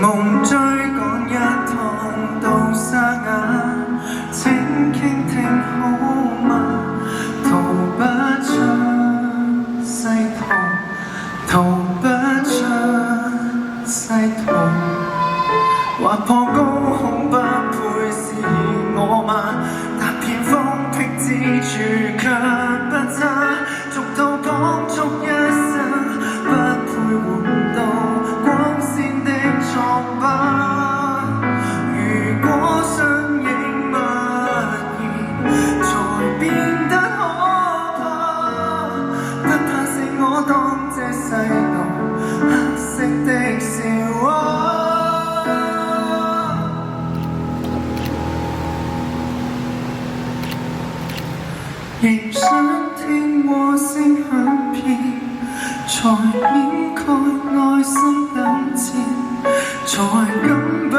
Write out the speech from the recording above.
夢追趕一趟到沙啞，請傾聽好嗎？逃不出西途，逃不出西途。劃破高空不配是我嗎？踏遍風僻之處卻不差，逐道講足一生，不配換到光鮮的作品。如果身影不現，才變得可怕。不怕是我當這世道黑色的笑話。仍想聽和聲響片，才掩蓋內心等箭，才敢不